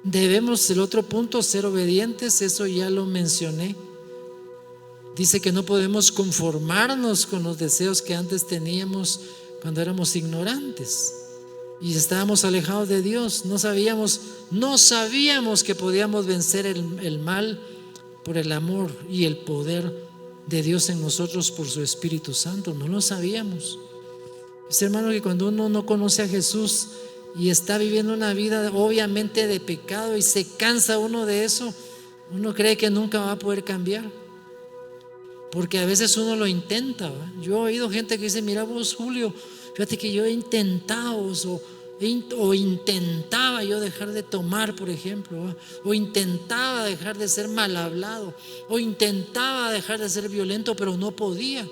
Debemos, el otro punto, ser obedientes. Eso ya lo mencioné. Dice que no podemos conformarnos con los deseos que antes teníamos cuando éramos ignorantes y estábamos alejados de Dios. No sabíamos que podíamos vencer el mal por el amor y el poder de Dios en nosotros por su Espíritu Santo. No lo sabíamos. Es, hermano, que cuando uno no conoce a Jesús y está viviendo una vida obviamente de pecado y se cansa uno de eso, uno cree que nunca va a poder cambiar, porque a veces uno lo intenta, ¿verdad? Yo he oído gente que dice: mira vos, Julio, fíjate que yo he intentado o intentaba yo dejar de tomar, por ejemplo, ¿verdad? O intentaba dejar de ser mal hablado, o intentaba dejar de ser violento, pero no podía.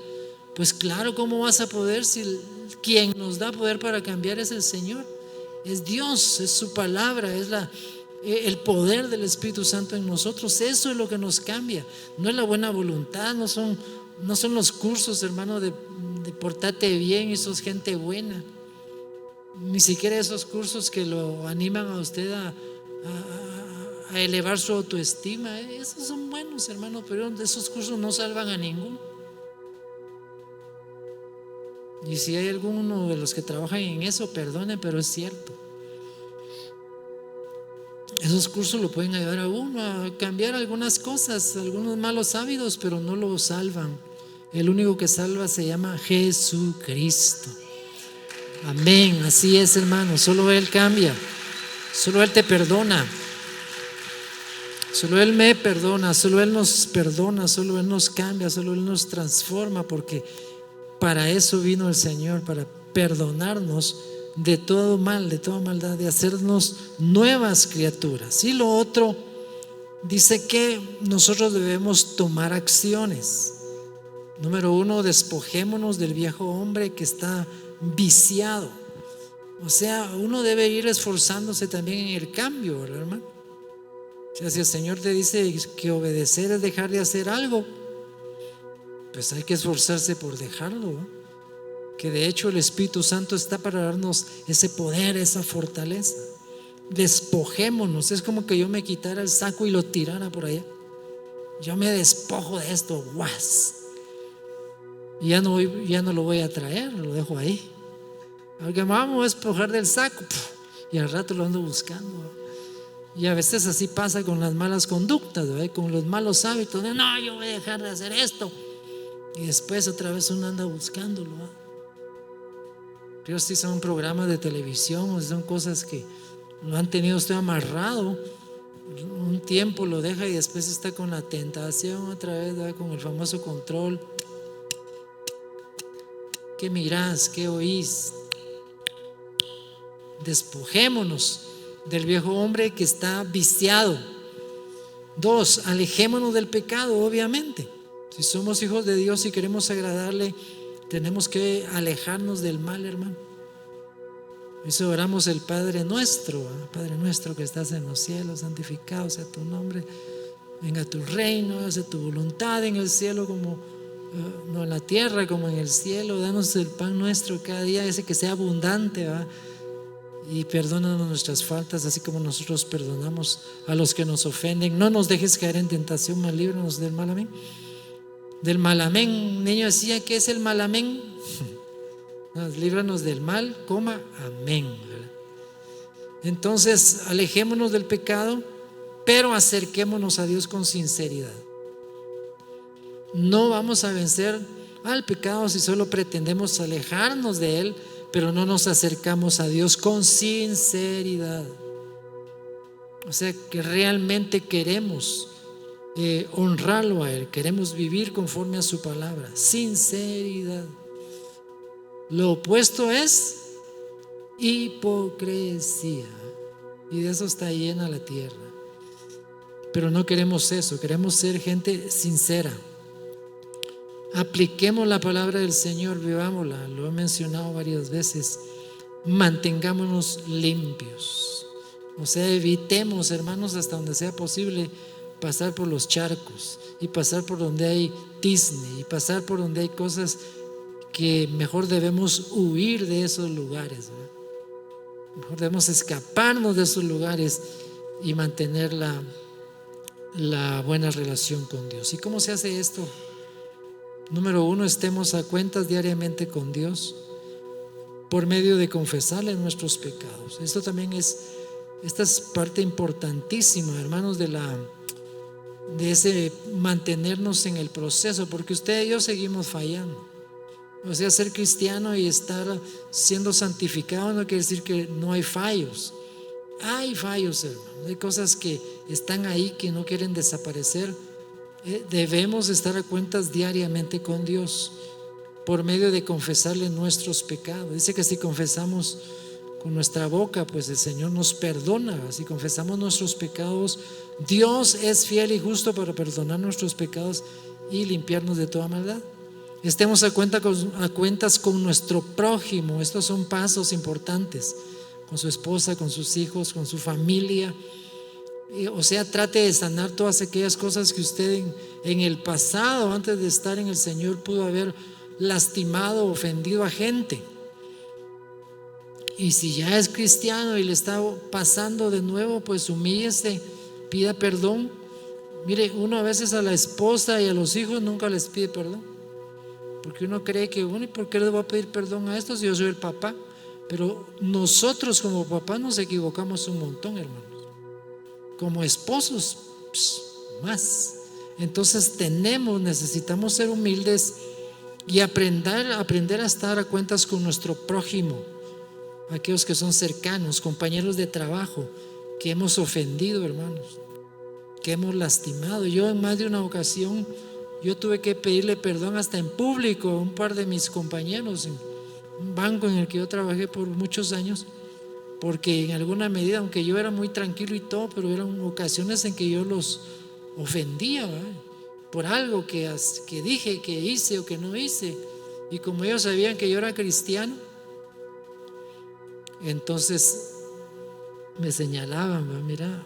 Pues claro, ¿cómo vas a poder si quien nos da poder para cambiar es el Señor? Es Dios, es su palabra, es el poder del Espíritu Santo en nosotros. Eso es lo que nos cambia. No es la buena voluntad, no son los cursos, hermano, de portate bien y sos gente buena. Ni siquiera esos cursos que lo animan a usted a elevar su autoestima. Esos son buenos, hermano, pero esos cursos no salvan a ninguno. Y si hay alguno de los que trabajan en eso, perdone, pero es cierto. Esos cursos lo pueden ayudar a uno a cambiar algunas cosas, algunos malos hábitos, pero no lo salvan. El único que salva se llama Jesucristo. Amén, así es, hermano. Solo Él cambia, solo Él te perdona, solo Él me perdona, solo Él nos perdona, solo Él nos cambia, solo Él nos transforma, porque para eso vino el Señor, para perdonarnos de todo mal, de toda maldad, de hacernos nuevas criaturas. Y lo otro, dice que nosotros debemos tomar acciones. Número 1, despojémonos del viejo hombre que está viciado. O sea, uno debe ir esforzándose también en el cambio, ¿verdad, hermano? O sea, si el Señor te dice que obedecer es dejar de hacer algo, pues hay que esforzarse por dejarlo, ¿no? Que de hecho el Espíritu Santo está para darnos ese poder, esa fortaleza. Despojémonos. Es como que yo me quitara el saco y lo tirara por allá. Yo me despojo de esto, guas. Y ya no lo voy a traer, lo dejo ahí. Porque me vamos a despojar del saco, y al rato lo ando buscando. Y a veces así pasa con las malas conductas, ¿verdad? Con los malos hábitos. No, yo voy a dejar de hacer esto. Y después otra vez uno anda buscándolo, ¿verdad? Pero si son programas de televisión, o son cosas que lo han tenido usted amarrado un tiempo, lo deja y después está con la tentación otra vez, ¿verdad? Con el famoso control. ¿Qué mirás? ¿Qué oís? Despojémonos del viejo hombre que está viciado. 2, alejémonos del pecado, obviamente. Si somos hijos de Dios y queremos agradarle, tenemos que alejarnos del mal, hermano. Eso oramos el Padre nuestro, ¿eh? Padre nuestro que estás en los cielos, santificado sea tu nombre, venga tu reino, hágase tu voluntad en el cielo como no en la tierra como en el cielo. Danos el pan nuestro cada día, ese que sea abundante, ¿verdad? Y perdónanos nuestras faltas, así como nosotros perdonamos a los que nos ofenden. No nos dejes caer en tentación, mas líbranos del mal. Amén. Del mal, amén. Un niño decía, ¿qué es el mal, amén? Líbranos del mal, amén. Entonces, alejémonos del pecado, pero acerquémonos a Dios con sinceridad. No vamos a vencer al pecado si solo pretendemos alejarnos de él, pero no nos acercamos a Dios con sinceridad. O sea, que realmente queremos honrarlo a Él, queremos vivir conforme a su palabra. Sinceridad. Lo opuesto es hipocresía, y de eso está llena la tierra. Pero no queremos eso, queremos ser gente sincera. Apliquemos la palabra del Señor, vivámosla, lo he mencionado varias veces. Mantengámonos limpios. O sea, evitemos, hermanos, hasta donde sea posible, pasar por los charcos y pasar por donde hay tizne y pasar por donde hay cosas que mejor debemos huir de esos lugares, ¿verdad? Mejor debemos escaparnos de esos lugares y mantener la buena relación con Dios. ¿Y cómo se hace esto? Número 1, estemos a cuentas diariamente con Dios por medio de confesarle nuestros pecados. Esta es parte importantísima, hermanos, de ese mantenernos en el proceso, porque usted y yo seguimos fallando. O sea, ser cristiano y estar siendo santificado no quiere decir que no hay fallos. Hay fallos, hermanos. Hay cosas que están ahí que no quieren desaparecer. Debemos estar a cuentas diariamente con Dios por medio de confesarle nuestros pecados. Dice que si confesamos con nuestra boca, pues el Señor nos perdona. Si confesamos nuestros pecados, Dios es fiel y justo para perdonar nuestros pecados y limpiarnos de toda maldad. Estemos a cuentas con nuestro prójimo. Estos son pasos importantes, con su esposa, con sus hijos, con su familia. O sea, trate de sanar todas aquellas cosas que usted en el pasado, antes de estar en el Señor, pudo haber lastimado, ofendido a gente. Y si ya es cristiano y le está pasando de nuevo, pues humíllese, pida perdón. Mire, uno a veces a la esposa y a los hijos nunca les pide perdón, porque uno cree que, bueno, ¿y por qué le voy a pedir perdón a estos si yo soy el papá? Pero nosotros como papás nos equivocamos un montón, hermanos. Como esposos, más. Entonces necesitamos ser humildes y aprender a estar a cuentas con nuestro prójimo, aquellos que son cercanos, compañeros de trabajo, que hemos ofendido, hermanos, que hemos lastimado. Yo en más de una ocasión, yo tuve que pedirle perdón hasta en público a un par de mis compañeros en un banco en el que yo trabajé por muchos años, porque en alguna medida, aunque yo era muy tranquilo y todo, pero eran ocasiones en que yo los ofendía, ¿verdad? Por algo que dije, que hice o que no hice. Y como ellos sabían que yo era cristiano, entonces me señalaban, ¿verdad? Mira.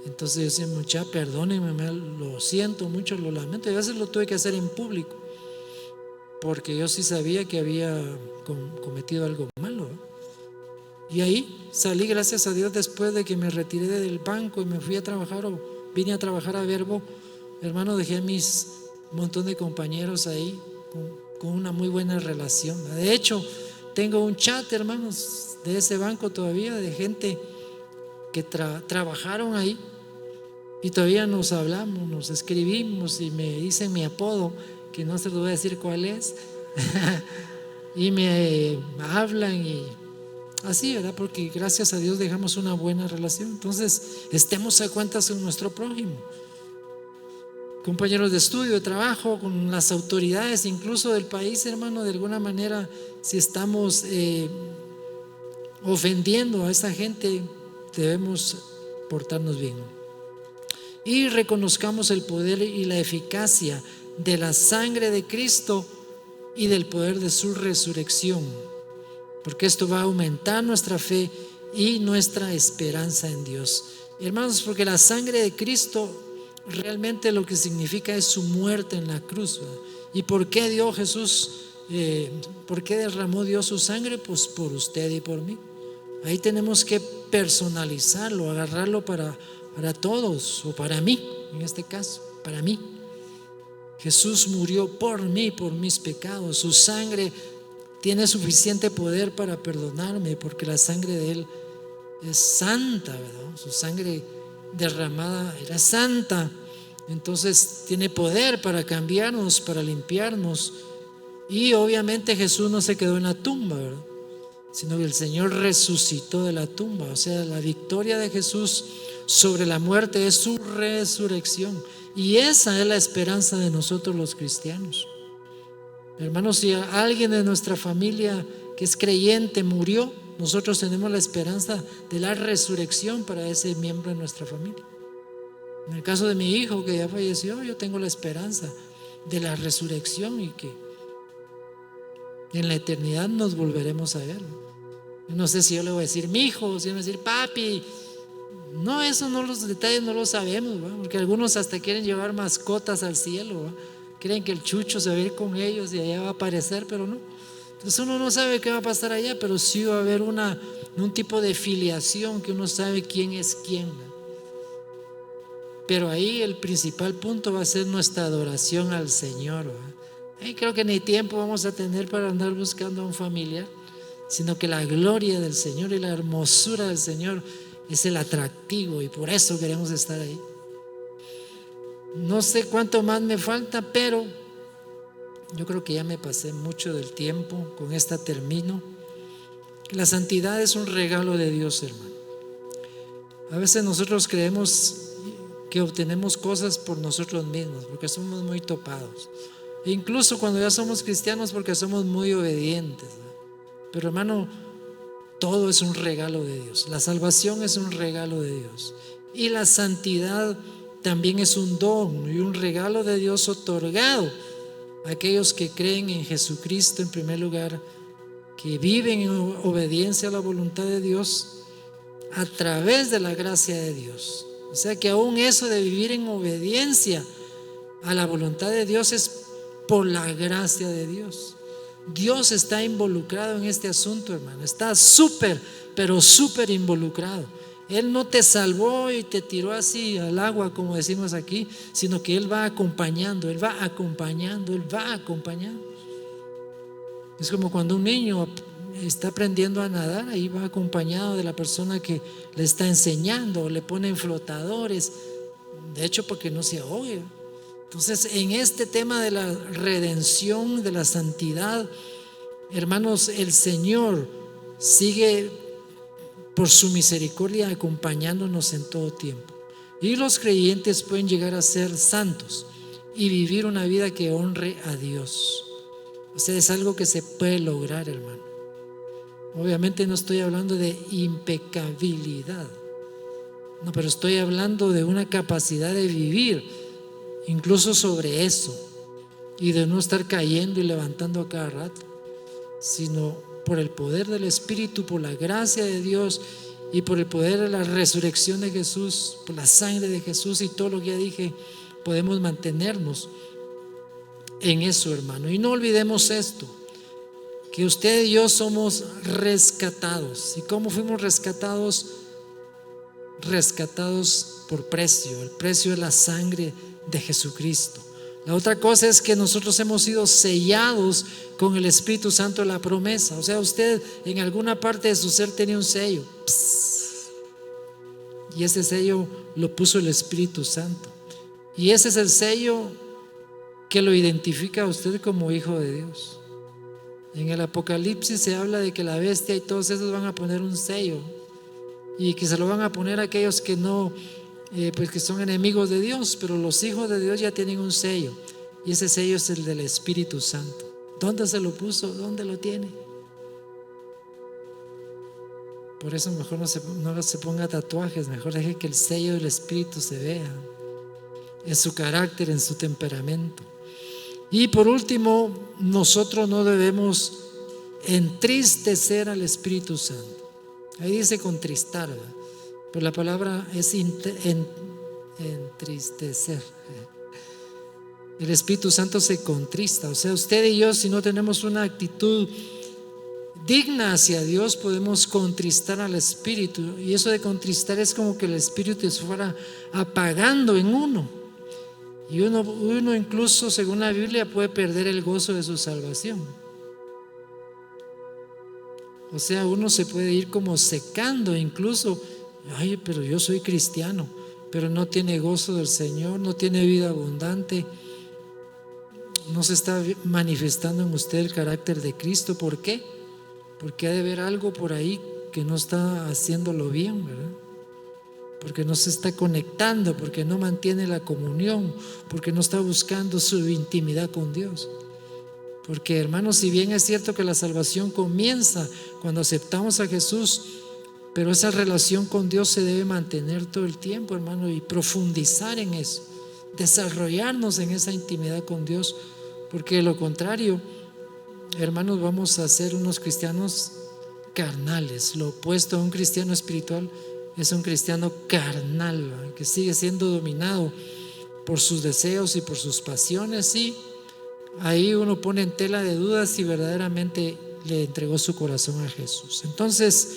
Entonces yo decía, mucha, perdónenme, lo siento mucho, lo lamento. Y a veces lo tuve que hacer en público, porque yo sí sabía que había cometido algo malo, ¿verdad? Y ahí salí, gracias a Dios, después de que me retiré del banco y me fui a trabajar o vine a trabajar a Verbo. Hermano, dejé a mis montón de compañeros ahí con una muy buena relación. De hecho, tengo un chat, hermanos, de ese banco todavía, de gente que trabajaron ahí, y todavía nos hablamos, nos escribimos, y me dicen mi apodo, que no se los voy a decir cuál es, y me hablan y así, ¿verdad? Porque gracias a Dios dejamos una buena relación. Entonces, estemos a cuentas con nuestro prójimo, compañeros de estudio, de trabajo, con las autoridades incluso del país, hermano. De alguna manera, si estamos ofendiendo a esa gente, debemos portarnos bien. Y reconozcamos el poder y la eficacia de la sangre de Cristo y del poder de su resurrección, porque esto va a aumentar nuestra fe y nuestra esperanza en Dios. Hermanos, porque la sangre de Cristo realmente lo que significa es su muerte en la cruz, ¿verdad? ¿Y por qué dio Jesús, por qué derramó Dios su sangre? Pues por usted y por mí. Ahí tenemos que personalizarlo, agarrarlo para todos, o para mí, en este caso, para mí. Jesús murió por mí, por mis pecados. Su sangre tiene suficiente poder para perdonarme, porque la sangre de Él es santa, ¿verdad? Su sangre derramada era santa. Entonces tiene poder para cambiarnos, para limpiarnos. Y obviamente Jesús no se quedó en la tumba, ¿verdad? Sino que el Señor resucitó de la tumba. O sea, la victoria de Jesús sobre la muerte es su resurrección. Y esa es la esperanza de nosotros los cristianos. Hermanos, si alguien de nuestra familia que es creyente murió, nosotros tenemos la esperanza de la resurrección para ese miembro de nuestra familia. En el caso de mi hijo que ya falleció, yo tengo la esperanza de la resurrección y que en la eternidad nos volveremos a ver. Yo no sé si yo le voy a decir mi hijo, si yo le voy a decir papi. No, eso no, los detalles no los sabemos, ¿va? Porque algunos hasta quieren llevar mascotas al cielo, ¿va? Creen que el chucho se va a ir con ellos y allá va a aparecer, pero no. Entonces uno no sabe qué va a pasar allá, pero sí va a haber un tipo de filiación que uno sabe quién es quién, ¿va? Pero ahí el principal punto va a ser nuestra adoración al Señor, ¿va? Ahí creo que ni tiempo vamos a tener para andar buscando a un familiar, sino que la gloria del Señor y la hermosura del Señor es el atractivo, y por eso queremos estar ahí. No sé cuánto más me falta, pero yo creo que ya me pasé mucho del tiempo. Con esta termino. La santidad es un regalo de Dios, hermano. A veces nosotros creemos que obtenemos cosas por nosotros mismos, porque somos muy topados. E incluso cuando ya somos cristianos, porque somos muy obedientes, ¿no? Pero hermano, todo es un regalo de Dios. La salvación es un regalo de Dios. Y la santidad también es un don y un regalo de Dios otorgado a aquellos que creen en Jesucristo en primer lugar, que viven en obediencia a la voluntad de Dios a través de la gracia de Dios. O sea que aún eso de vivir en obediencia a la voluntad de Dios es por la gracia de Dios. Dios está involucrado en este asunto, hermano. Está súper, pero súper involucrado. Él no te salvó y te tiró así al agua, como decimos aquí, sino que Él va acompañando, Él va acompañando, Él va acompañando. Es como cuando un niño está aprendiendo a nadar, ahí va acompañado de la persona que le está enseñando, le ponen flotadores, de hecho, porque no se ahogue. Entonces, en este tema de la redención, de la santidad, hermanos, el Señor sigue por su misericordia acompañándonos en todo tiempo. Y los creyentes pueden llegar a ser santos y vivir una vida que honre a Dios. O sea, es algo que se puede lograr, hermano. Obviamente no estoy hablando de impecabilidad, no, pero estoy hablando de una capacidad de vivir incluso sobre eso, y de no estar cayendo y levantando a cada rato, sino por el poder del Espíritu, por la gracia de Dios y por el poder de la resurrección de Jesús, por la sangre de Jesús y todo lo que ya dije, podemos mantenernos en eso, hermano. Y no olvidemos esto: que usted y yo somos rescatados. ¿Y cómo fuimos rescatados? Rescatados por precio. El precio es la sangre de Jesucristo. La otra cosa es que nosotros hemos sido sellados con el Espíritu Santo de la promesa. O sea, usted en alguna parte de su ser tenía un sello. Y ese sello lo puso el Espíritu Santo. Y ese es el sello que lo identifica a usted como hijo de Dios. En el Apocalipsis se habla de que la bestia y todos esos van a poner un sello, y que se lo van a poner a aquellos que no, pues que son enemigos de Dios, pero los hijos de Dios ya tienen un sello, y ese sello es el del Espíritu Santo. ¿Dónde se lo puso? ¿Dónde lo tiene? Por eso mejor no se ponga tatuajes, mejor deje que el sello del Espíritu se vea en su carácter, en su temperamento. Y por último, nosotros no debemos entristecer al Espíritu Santo. Ahí dice contristar, ¿verdad? Pero la palabra es entristecer. El Espíritu Santo se contrista. O sea, usted y yo, si no tenemos una actitud digna hacia Dios, podemos contristar al Espíritu. Y eso de contristar es como que el Espíritu se fuera apagando en uno. Y uno incluso, según la Biblia, puede perder el gozo de su salvación. O sea, uno se puede ir como secando, incluso, ay, pero yo soy cristiano, pero no tiene gozo del Señor, no tiene vida abundante, no se está manifestando en usted el carácter de Cristo. ¿Por qué? Porque ha de haber algo por ahí que no está haciéndolo bien, ¿verdad? Porque no se está conectando, porque no mantiene la comunión, porque no está buscando su intimidad con Dios. Porque, hermanos, si bien es cierto que la salvación comienza cuando aceptamos a Jesús, pero esa relación con Dios se debe mantener todo el tiempo, hermano, y profundizar en eso, desarrollarnos en esa intimidad con Dios, porque de lo contrario, hermanos, vamos a ser unos cristianos carnales. Lo opuesto a un cristiano espiritual es un cristiano carnal, ¿verdad? Que sigue siendo dominado por sus deseos y por sus pasiones, y ahí uno pone en tela de dudas si verdaderamente le entregó su corazón a Jesús. Entonces,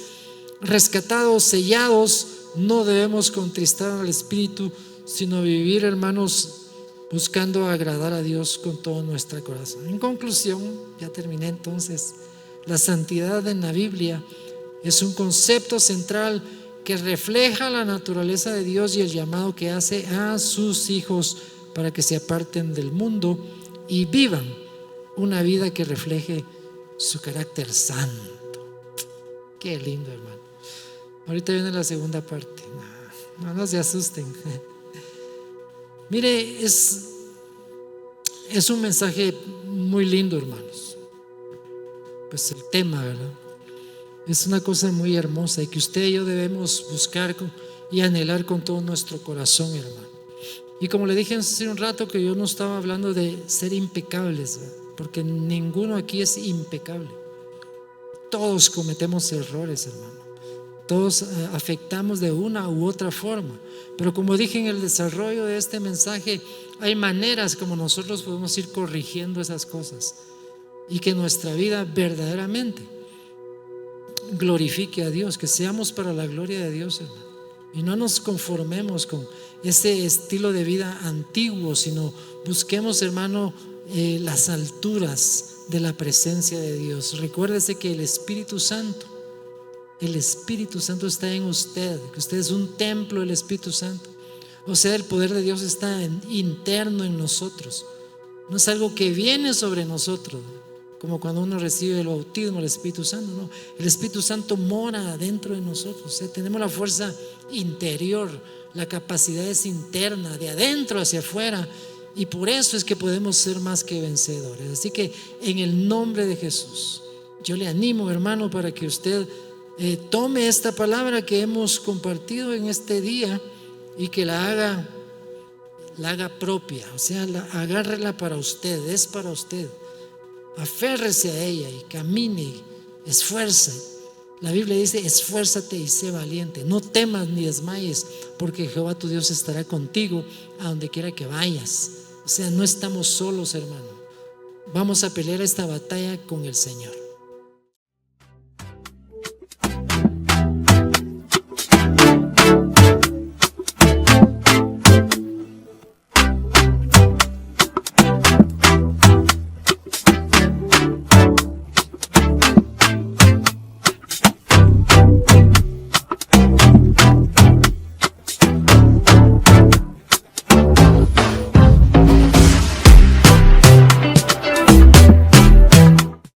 rescatados, sellados, no debemos contristar al Espíritu, sino vivir, hermanos, buscando agradar a Dios con todo nuestro corazón. En conclusión, ya terminé entonces, la santidad en la Biblia es un concepto central que refleja la naturaleza de Dios y el llamado que hace a sus hijos para que se aparten del mundo y vivan una vida que refleje su carácter santo. Qué lindo, hermano. Ahorita viene la segunda parte. No se asusten. Mire, es un mensaje muy lindo, hermanos. Pues el tema, ¿verdad? Es una cosa muy hermosa y que usted y yo debemos buscar y anhelar con todo nuestro corazón, hermano. Y como le dije hace un rato, que yo no estaba hablando de ser impecables, ¿verdad? Porque ninguno aquí es impecable. Todos cometemos errores, hermano. Todos afectamos de una u otra forma. Pero como dije en el desarrollo de este mensaje, hay maneras como nosotros podemos ir corrigiendo esas cosas y que nuestra vida verdaderamente glorifique a Dios, que seamos para la gloria de Dios, hermano. Y no nos conformemos con ese estilo de vida antiguo, sino busquemos, hermano, las alturas de la presencia de Dios. Recuérdese que el Espíritu Santo está en usted, que usted es un templo del Espíritu Santo. O sea, el poder de Dios está interno en nosotros. No es algo que viene sobre nosotros, como cuando uno recibe el bautismo del Espíritu Santo. No, el Espíritu Santo mora dentro de nosotros. O sea, tenemos la fuerza interior, la capacidad es interna, de adentro hacia afuera, y por eso es que podemos ser más que vencedores. Así que en el nombre de Jesús, yo le animo, hermano, para que usted tome esta palabra que hemos compartido en este día y que la haga propia. O sea, agárrela para usted, es para usted. Aférrese a ella y camine, esfuerce. La Biblia dice: esfuérzate y sé valiente, no temas ni desmayes, porque Jehová tu Dios estará contigo a donde quiera que vayas. O sea, no estamos solos, hermano. Vamos a pelear esta batalla con el Señor.